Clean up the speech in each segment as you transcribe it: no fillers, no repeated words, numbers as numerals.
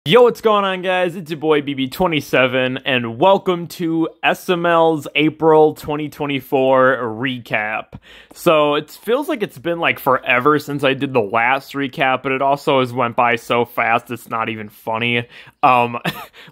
Yo, what's going on, guys? It's your boy BB27, and welcome to Sml's April 2024 recap. So, it feels like it's been like forever since I did the last recap, but it also has went by so fast it's not even funny.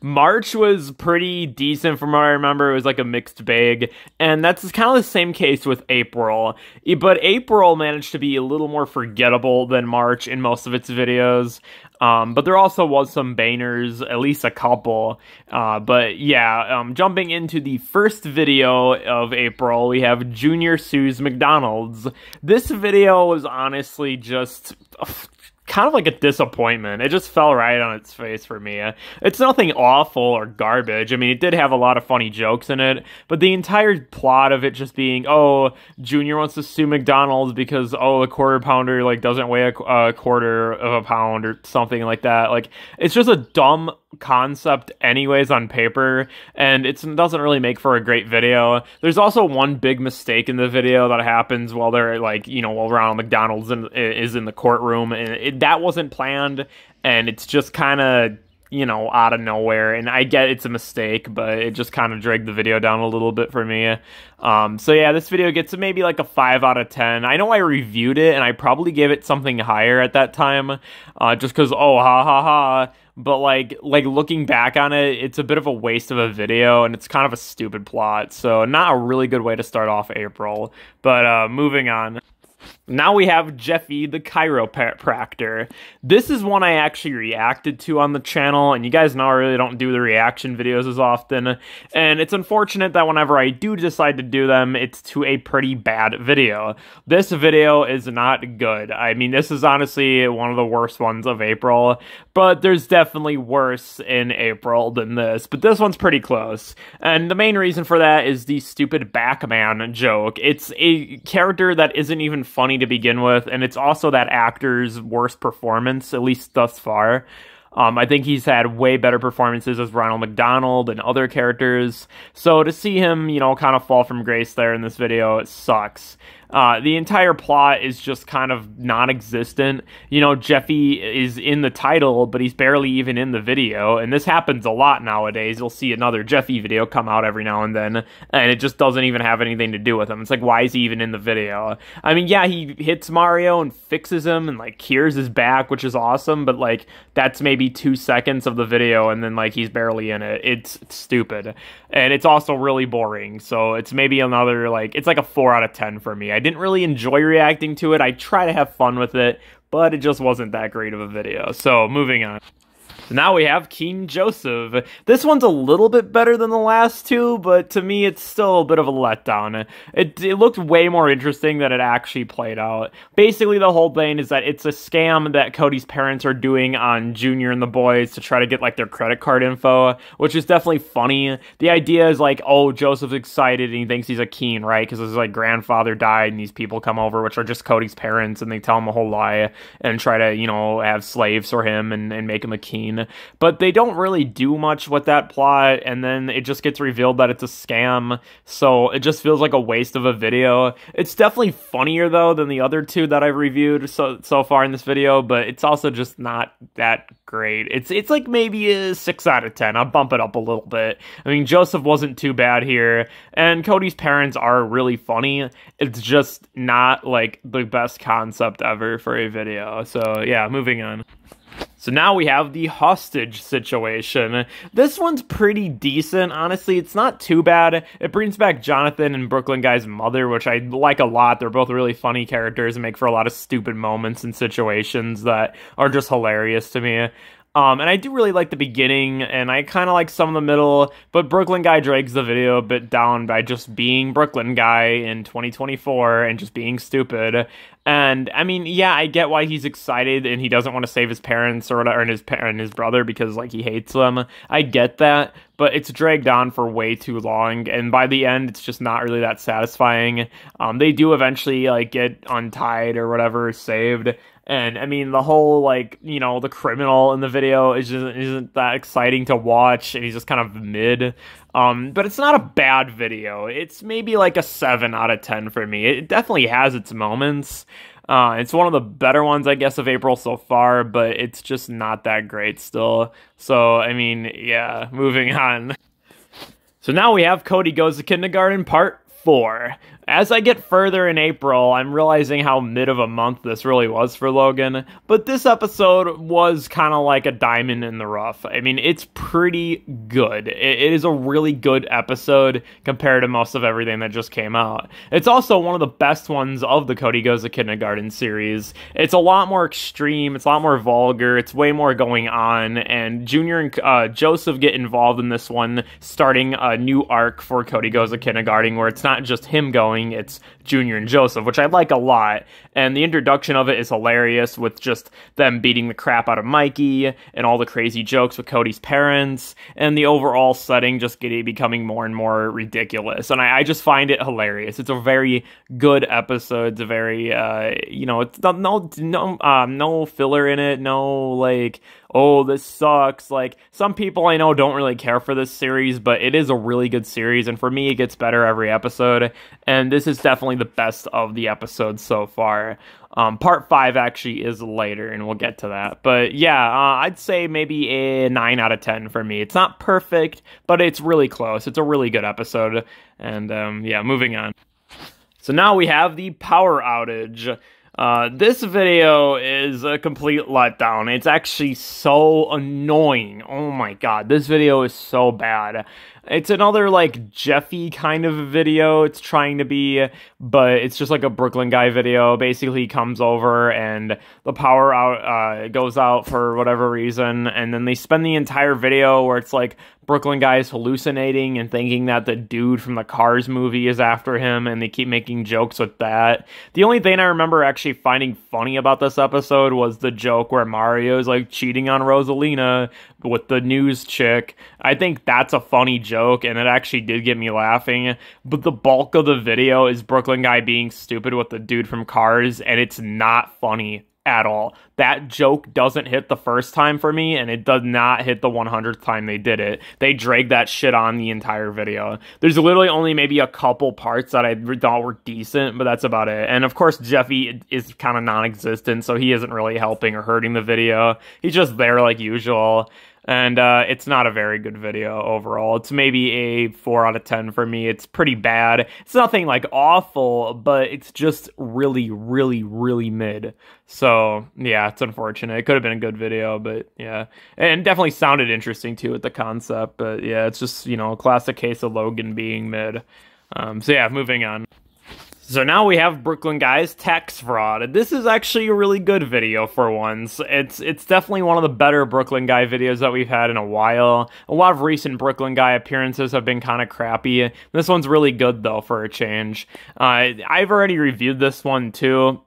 March was pretty decent from what I remember. It was like a mixed bag, and that's kind of the same case with April. But April managed to be a little more forgettable than March in most of its videos. But there also was some bangers, at least a couple. But yeah, jumping into the first video of April, we have Junior sues McDonald's. This video was honestly just kind of like a disappointment. It just fell right on its face for me. It's nothing awful or garbage. I mean, it did have a lot of funny jokes in it, but the entire plot of it just being, oh, Junior wants to sue McDonald's because, oh, a quarter pounder, like, doesn't weigh a quarter of a pound or something like that. Like, it's just a dumb concept anyways on paper, and it doesn't really make for a great video. There's also one big mistake in the video that happens while they're, like, you know, while Ronald McDonald's is in the courtroom, and that wasn't planned, and it's just kind of, you know, out of nowhere, and I get it's a mistake, but it just kind of dragged the video down a little bit for me. So yeah, this video gets maybe like a 5 out of 10. I know I reviewed it, and I probably gave it something higher at that time, just because, oh, ha ha ha. But like looking back on it, it's a bit of a waste of a video, and it's kind of a stupid plot, so not a really good way to start off April. But moving on. Now we have Jeffy the chiropractor. This is one I actually reacted to on the channel, and you guys know I really don't do the reaction videos as often, and it's unfortunate that whenever I do decide to do them, it's to a pretty bad video. This video is not good. I mean, this is honestly one of the worst ones of April, but there's definitely worse in April than this, but this one's pretty close, and the main reason for that is the stupid Backman joke. It's a character that isn't even funny to begin with, and it's also that actor's worst performance, at least thus far. I think he's had way better performances as Ronald McDonald and other characters, so to see him, you know, kind of fall from grace there in this video, it sucks. The entire plot is just kind of non-existent. You know, Jeffy is in the title, but he's barely even in the video, and this happens a lot nowadays. You'll see another Jeffy video come out every now and then, and it just doesn't even have anything to do with him. It's like, why is he even in the video? I mean, yeah, he hits Mario and fixes him and, like, cures his back, which is awesome, but, like, that's maybe 2 seconds of the video, and then, like, he's barely in it. It's stupid. And it's also really boring, so it's maybe another, like, it's like a 4 out of 10 for me. I didn't really enjoy reacting to it. I try to have fun with it, but it just wasn't that great of a video. So, moving on. So now we have King Joseph. This one's a little bit better than the last two, but to me it's still a bit of a letdown. It looked way more interesting than it actually played out. Basically, the whole thing is that it's a scam that Cody's parents are doing on Junior and the boys to try to get, like, their credit card info, which is definitely funny. The idea is, like, oh, Joseph's excited and he thinks he's a king, right? Because his, like, grandfather died and these people come over, which are just Cody's parents, and they tell him a whole lie and try to, you know, have slaves for him and make him a king. But they don't really do much with that plot, and then it just gets revealed that it's a scam, so it just feels like a waste of a video. It's definitely funnier, though, than the other two that I've reviewed so far in this video, but it's also just not that great. It's like maybe a 6 out of 10. I'll bump it up a little bit. I mean, Joseph wasn't too bad here, and Cody's parents are really funny. It's just not, like, the best concept ever for a video. So, yeah, moving on. So now we have the hostage situation. This one's pretty decent, honestly. It's not too bad. It brings back Jonathan and Brooklyn Guy's mother, which I like a lot. They're both really funny characters and make for a lot of stupid moments and situations that are just hilarious to me. And I do really like the beginning, and I kind of like some of the middle, but Brooklyn Guy drags the video a bit down by just being Brooklyn Guy in 2024 and just being stupid. And, I mean, yeah, I get why he's excited and he doesn't want to save his parents or whatever, and his brother because, like, he hates them. I get that, but it's dragged on for way too long, and by the end, it's just not really that satisfying. They do eventually, like, get untied or whatever, saved. And, I mean, the whole, like, you know, the criminal in the video isn't that exciting to watch, and he's just kind of mid. But it's not a bad video. It's maybe like a 7 out of 10 for me. It definitely has its moments. It's one of the better ones, I guess, of April so far, but it's just not that great still. So, I mean, yeah, moving on. So now we have Cody Goes to Kindergarten Part 4. As I get further in April, I'm realizing how mid of a month this really was for Logan, but this episode was kind of like a diamond in the rough. I mean, it's pretty good. It is a really good episode compared to most of everything that just came out. It's also one of the best ones of the Cody Goes to Kindergarten series. It's a lot more extreme, it's a lot more vulgar, it's way more going on, and Junior and Joseph get involved in this one, starting a new arc for Cody Goes to Kindergarten where it's not just him going, it's Junior and Joseph, which I like a lot, and the introduction of it is hilarious with just them beating the crap out of Mikey and all the crazy jokes with Cody's parents, and the overall setting just becoming more and more ridiculous, and I just find it hilarious. It's a very good episode. It's a very it's no filler in it, no like, oh, this sucks. Like, some people I know don't really care for this series, but it is a really good series, and for me, it gets better every episode, and this is definitely the best of the episodes so far. Part 5 actually is later, and we'll get to that. But yeah, I'd say maybe a 9 out of 10 for me. It's not perfect, but it's really close. It's a really good episode, and yeah, moving on. So now we have the power outage. This video is a complete letdown. It's actually so annoying. Oh my god, this video is so bad. It's another, like, Jeffy kind of video, it's trying to be, but it's just like a Brooklyn guy video. Basically, he comes over, and the power out goes out for whatever reason, and then they spend the entire video where it's like Brooklyn guy is hallucinating and thinking that the dude from the Cars movie is after him, and they keep making jokes with that. The only thing I remember actually finding funny about this episode was the joke where Mario's, like, cheating on Rosalina with the news chick. I think that's a funny joke, and it actually did get me laughing, but the bulk of the video is Brooklyn guy being stupid with the dude from Cars, and it's not funny at all. That joke doesn't hit the first time for me, and it does not hit the 100th time they did it. They dragged that shit on the entire video. There's literally only maybe a couple parts that I thought were decent, but that's about it. And of course, Jeffy is kind of non-existent, so he isn't really helping or hurting the video. He's just there like usual. And it's not a very good video overall. It's maybe a 4 out of 10 for me. It's pretty bad. It's nothing like awful, but it's just really, really, really mid. So yeah, it's unfortunate. It could have been a good video, but yeah. And definitely sounded interesting too with the concept. But yeah, it's just, you know, a classic case of Logan being mid. So yeah, moving on. So now we have Brooklyn Guy's tax fraud. This is actually a really good video for once. It's definitely one of the better Brooklyn Guy videos that we've had in a while. A lot of recent Brooklyn Guy appearances have been kind of crappy. This one's really good though for a change. I've already reviewed this one too.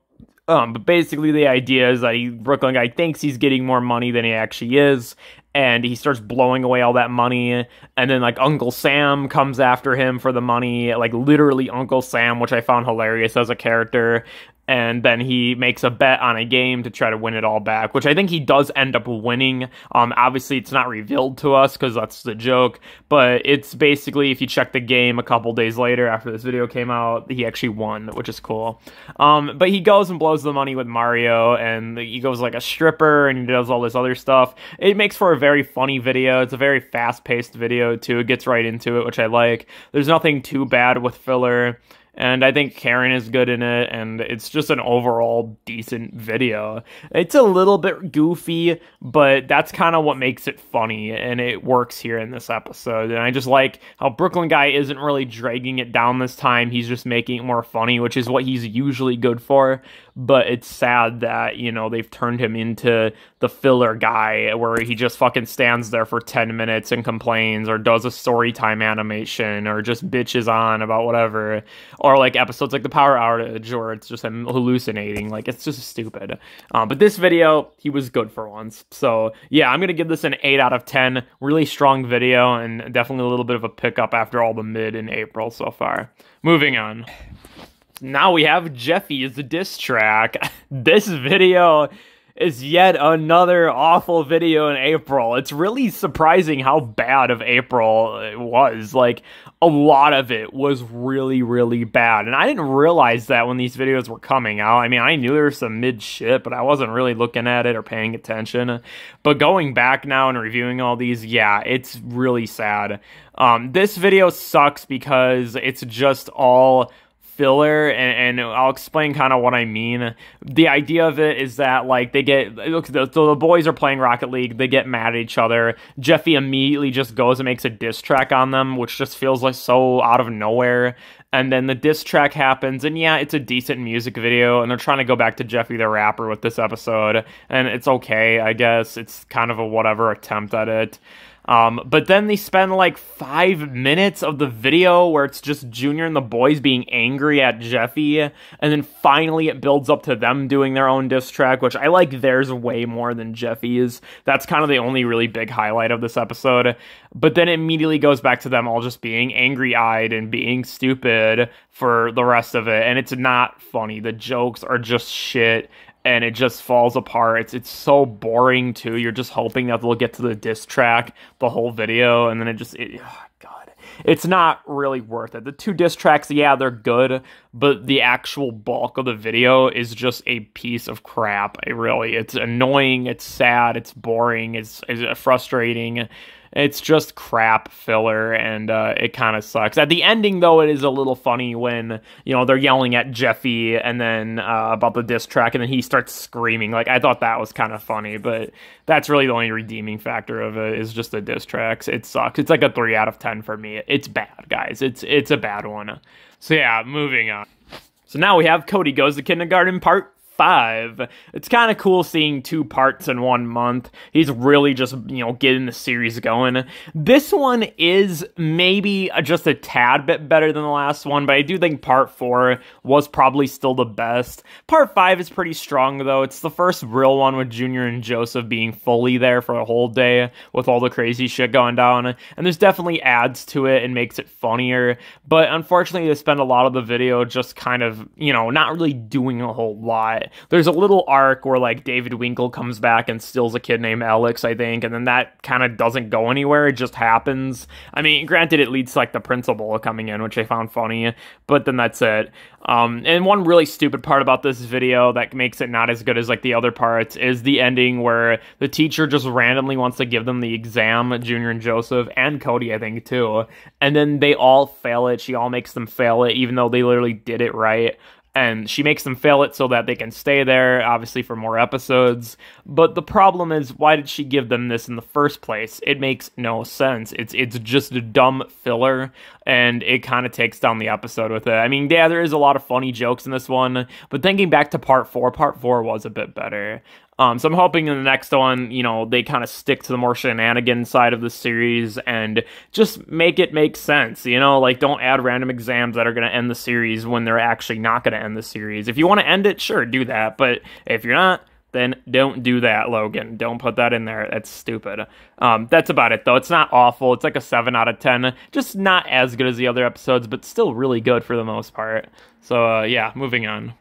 But basically the idea is that Brooklyn Guy thinks he's getting more money than he actually is, and he starts blowing away all that money, and then, like, Uncle Sam comes after him for the money, like, literally Uncle Sam, which I found hilarious as a character, and then he makes a bet on a game to try to win it all back, which I think he does end up winning. Obviously, it's not revealed to us, because that's the joke, but it's basically, if you check the game a couple days later after this video came out, he actually won, which is cool. But he goes and blows the money with Mario, and he goes like a stripper, and he does all this other stuff. It makes for a very funny video. It's a very fast-paced video, too. It gets right into it, which I like. There's nothing too bad with filler. And I think Karen is good in it, and it's just an overall decent video. It's a little bit goofy, but that's kind of what makes it funny, and it works here in this episode. And I just like how Brooklyn Guy isn't really dragging it down this time. He's just making it more funny, which is what he's usually good for. But it's sad that, you know, they've turned him into the filler guy where he just fucking stands there for 10 minutes and complains or does a story time animation or just bitches on about whatever. Or like episodes like the power outage, or it's just him hallucinating. Like, it's just stupid. But this video, he was good for once. So yeah, I'm gonna give this an 8 out of 10. Really strong video, and definitely a little bit of a pickup after all the mid in April so far. Moving on. Now we have Jeffy's diss track. This video is yet another awful video in April. It's really surprising how bad of April it was. Like, a lot of it was really, really bad. And I didn't realize that when these videos were coming out. I mean, I knew there was some mid shit, but I wasn't really looking at it or paying attention. But going back now and reviewing all these, yeah, it's really sad. This video sucks because it's just all filler, and I'll explain kind of what I mean. The idea of it is that, like, they get, so the boys are playing Rocket League, they get mad at each other, Jeffy immediately just goes and makes a diss track on them, which just feels like so out of nowhere, and then the diss track happens, and yeah, it's a decent music video, and they're trying to go back to Jeffy the Rapper with this episode, and it's okay, I guess. It's kind of a whatever attempt at it. But then they spend like 5 minutes of the video where it's just Junior and the boys being angry at Jeffy, and then finally it builds up to them doing their own diss track, which I like theirs way more than Jeffy's. That's kind of the only really big highlight of this episode. But then it immediately goes back to them all just being angry-eyed and being stupid for the rest of it, and it's not funny. The jokes are just shit, and it just falls apart. It's so boring, too. You're just hoping that they'll get to the diss track the whole video, and then oh, God. It's not really worth it. The 2 diss tracks, yeah, they're good, but the actual bulk of the video is just a piece of crap. It's annoying, it's sad, it's boring, it's frustrating. It's just crap filler, and it kind of sucks. At the ending, though, it is a little funny when, you know, they're yelling at Jeffy and then about the diss track, and then he starts screaming. Like, I thought that was kind of funny, but that's really the only redeeming factor of it is just the diss tracks. It sucks. It's like a 3 out of 10 for me. It's bad, guys. It's a bad one. So yeah, moving on. So now we have Cody Goes to Kindergarten Part 5. It's kind of cool seeing 2 parts in 1 month. He's really just, you know, getting the series going. This one is maybe just a tad bit better than the last one, but I do think Part 4 was probably still the best. Part 5 is pretty strong, though. It's the first real one with Junior and Joseph being fully there for a whole day with all the crazy shit going down, and there's definitely adds to it and makes it funnier, but unfortunately they spend a lot of the video just kind of, you know, not really doing a whole lot. There's a little arc where, like, David Winkle comes back and steals a kid named Alex, I think, and then that kind of doesn't go anywhere. It just happens. I mean, granted, it leads to, like, the principal coming in, which I found funny, but then that's it. And one really stupid part about this video that makes it not as good as, like, the other parts is the ending where the teacher just randomly wants to give them the exam, Junior and Joseph, and Cody, I think, too, and then they all fail it. She all makes them fail it, even though they literally did it right. And she makes them fail it so that they can stay there, obviously, for more episodes. But the problem is, why did she give them this in the first place? It makes no sense. It's just a dumb filler, and it kind of takes down the episode with it. I mean, yeah, there is a lot of funny jokes in this one, but thinking back to Part 4 was a bit better. So I'm hoping in the next one, you know, they kind of stick to the more shenanigans side of the series and just make it make sense, you know? Like, don't add random exams that are going to end the series when they're actually not going to end the series. If you want to end it, sure, do that. But if you're not, then don't do that, Logan. Don't put that in there. That's stupid. That's about it, though. It's not awful. It's like a 7 out of 10. Just not as good as the other episodes, but still really good for the most part. So, yeah, moving on.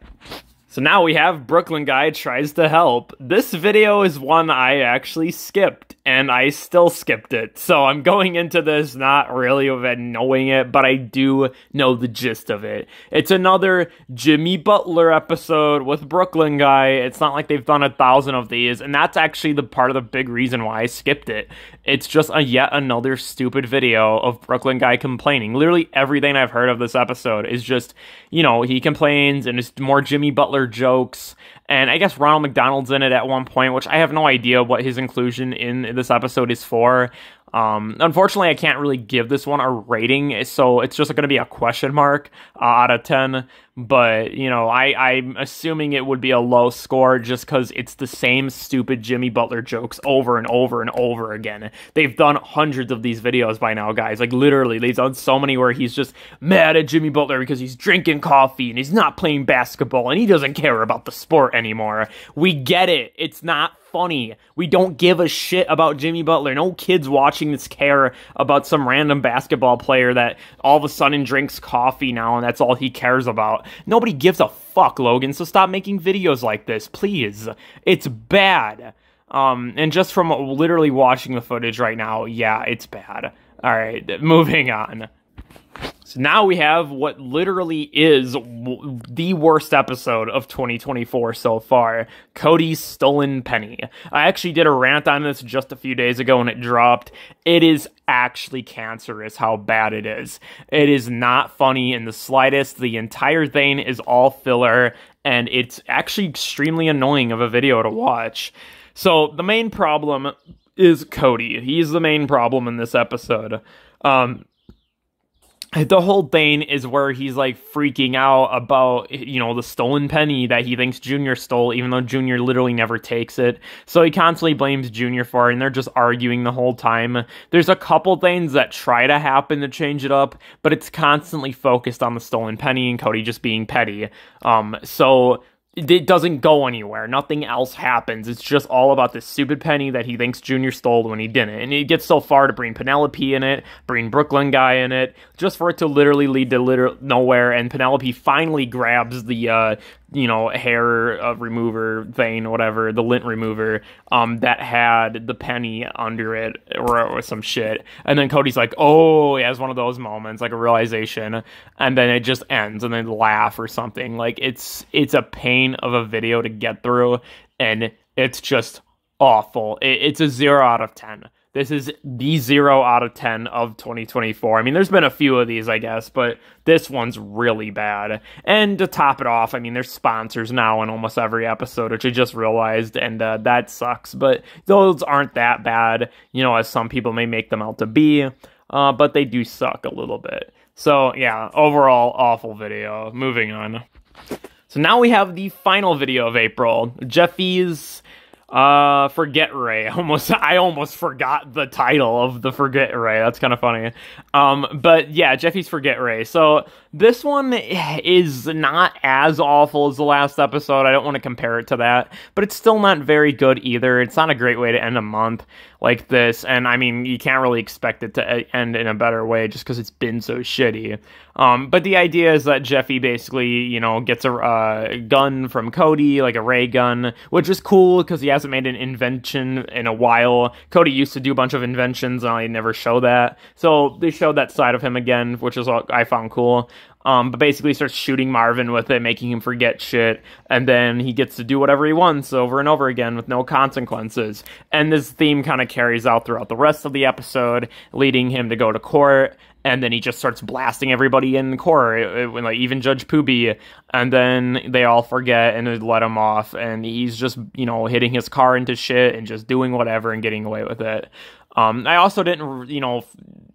So now we have Brooklyn Guy Tries to Help. This video is one I actually skipped, and I still skipped it. So I'm going into this not really knowing it, but I do know the gist of it. It's another Jimmy Butler episode with Brooklyn Guy. It's not like they've done 1,000 of these, and that's actually the part of the big reason why I skipped it. It's just yet another stupid video of Brooklyn Guy complaining. Literally everything I've heard of this episode is just, you know, he complains, and it's more Jimmy Butler jokes, and I guess Ronald McDonald's in it at one point, which I have no idea what his inclusion in this episode is for. Unfortunately, I can't really give this one a rating, so it's just going to be a question mark out of 10. But, you know, I'm assuming it would be a low score just because it's the same stupid Jimmy Butler jokes over and over and over again. They've done hundreds of these videos by now, guys. Like, literally, they've done so many where he's just mad at Jimmy Butler because he's drinking coffee and he's not playing basketball and he doesn't care about the sport anymore. We get it. It's not funny. We don't give a shit about Jimmy Butler. No kids watching this care about some random basketball player that all of a sudden drinks coffee now and that's all he cares about. Nobody gives a fuck, Logan, so stop making videos like this, please. It's bad. And just from literally watching the footage right now, yeah, it's bad. Alright, moving on. So now we have what literally is the worst episode of 2024 so far, Cody's Stolen Penny. I actually did a rant on this just a few days ago when it dropped. It is actually cancerous how bad it is. It is not funny in the slightest. The entire thing is all filler, and it's actually extremely annoying of a video to watch. So the main problem is Cody. He's the main problem in this episode. The whole thing is where he's like freaking out about, you know, the stolen penny that he thinks Junior stole, even though Junior literally never takes it. So he constantly blames Junior for it, and they're just arguing the whole time. There's a couple things that try to happen to change it up, but it's constantly focused on the stolen penny and Cody just being petty. So it doesn't go anywhere. Nothing else happens. It's just all about this stupid penny that he thinks Junior stole when he didn't. And it gets so far to bring Penelope in it, bring Brooklyn guy in it, just for it to literally lead to nowhere. And Penelope finally grabs the, you know, hair remover thing, whatever, the lint remover, that had the penny under it, or some shit. And then Cody's like, oh, he has one of those moments, like a realization, and then it just ends, and then laugh or something. Like, it's a pain of a video to get through, and it's just awful. It's a 0 out of 10. This is the 0 out of 10 of 2024. I mean, there's been a few of these, I guess, but this one's really bad. And to top it off, I mean, there's sponsors now in almost every episode, which I just realized, and that sucks. But those aren't that bad, you know, as some people may make them out to be, but they do suck a little bit. So, yeah, overall, awful video. Moving on. So now we have the final video of April, Jeffy's Forget Ray. I almost forgot the title of the Forget Ray. That's kind of funny. But yeah, Jeffy's Forget Ray. So this one is not as awful as the last episode. I don't want to compare it to that, but it's still not very good either. It's not a great way to end a month like this, and I mean, you can't really expect it to end in a better way just because it's been so shitty. But the idea is that Jeffy basically, you know, gets a gun from Cody, like a ray gun, which is cool because he hasn't made an invention in a while. Cody used to do a bunch of inventions, and I never show that. So they showed that side of him again, which is what I found cool. But basically he starts shooting Marvin with it, making him forget shit, and then he gets to do whatever he wants over and over again with no consequences. And this theme kind of carries out throughout the rest of the episode, leading him to go to court, and then he just starts blasting everybody in court, like even Judge Poobie, and then they all forget and let him off, and he's just, you know, hitting his car into shit and just doing whatever and getting away with it. I also didn't, you know,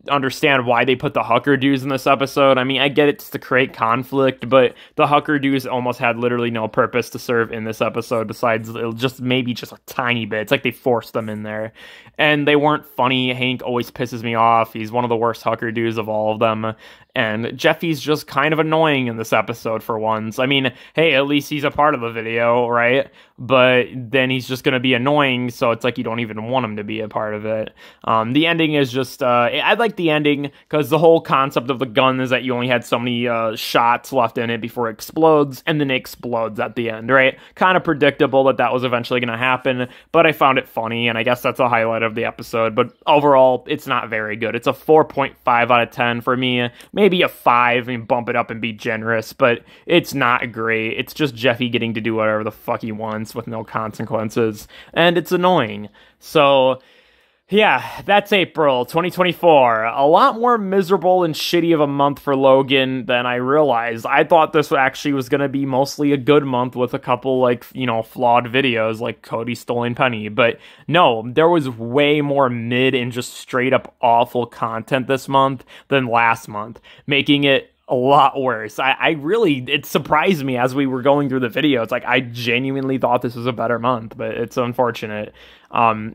understand why they put the Hucker dudes in this episode. I mean, I get it's to create conflict, but the Hucker dudes almost had literally no purpose to serve in this episode besides just maybe just a tiny bit. It's like they forced them in there, and they weren't funny. Hank always pisses me off. He's one of the worst Hucker dudes of all of them, and Jeffy's just kind of annoying in this episode for once. I mean, hey, at least he's a part of the video, right? But then he's just gonna be annoying, so it's like you don't even want him to be a part of it. The ending is just, I like the ending because the whole concept of the gun is that you only had so many shots left in it before it explodes, and then it explodes at the end, right? Kind of predictable that was eventually going to happen, but I found it funny, and I guess that's a highlight of the episode. But overall, it's not very good. It's a 4.5 out of 10 for me, maybe a 5, and bump it up and be generous, but it's not great. It's just Jeffy getting to do whatever the fuck he wants with no consequences, and it's annoying. So yeah, that's April 2024. A lot more miserable and shitty of a month for Logan than I realized. I thought this actually was going to be mostly a good month with a couple, like, you know, flawed videos like Cody's Stolen Penny. But no, there was way more mid and just straight up awful content this month than last month, making it a lot worse. I really, it surprised me as we were going through the video. It's like, I genuinely thought this was a better month, but it's unfortunate.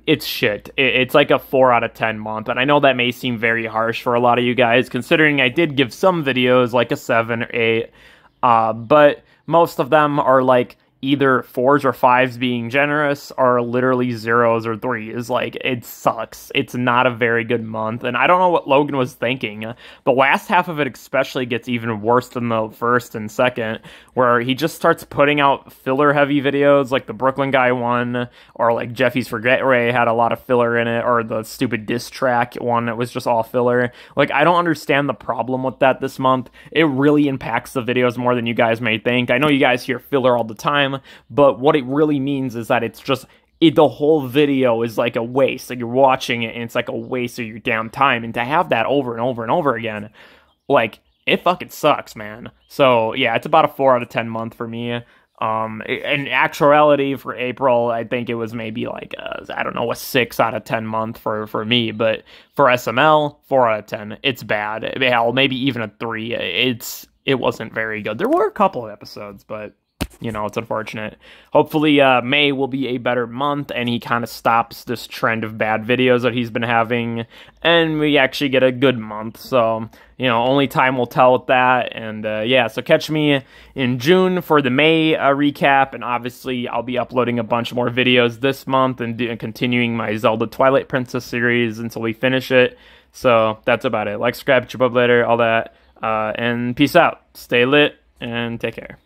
It's shit. It's like a 4 out of 10 month, and I know that may seem very harsh for a lot of you guys, considering I did give some videos like a 7 or 8, but most of them are like either 4s or 5s being generous, or literally 0s or 3s. Like, it sucks. It's not a very good month, and I don't know what Logan was thinking. The last half of it especially gets even worse than the first and second, where he just starts putting out filler-heavy videos, like the Brooklyn guy one, or like Jeffy's Forget Ray had a lot of filler in it, or the stupid diss track one that was just all filler. Like, I don't understand the problem with that this month. It really impacts the videos more than you guys may think. I know you guys hear filler all the time, but what it really means is that it's just the whole video is like a waste. Like, you're watching it and it's like a waste of your damn time, and to have that over and over and over again, like, it fucking sucks, man. So yeah, it's about a 4 out of 10 month for me. In actuality, for April, I think it was maybe like I don't know, a 6 out of 10 month for me, but for SML, 4 out of 10. It's bad. Hell, maybe even a 3. It wasn't very good. There were a couple of episodes, but you know, it's unfortunate. Hopefully, May will be a better month, and he kind of stops this trend of bad videos that he's been having, and we actually get a good month. So, you know, only time will tell with that. And yeah, so catch me in June for the May recap, and obviously I'll be uploading a bunch more videos this month and continuing my Zelda Twilight Princess series until we finish it. So that's about it. Like, subscribe, chip up later, all that, and peace out. Stay lit and take care.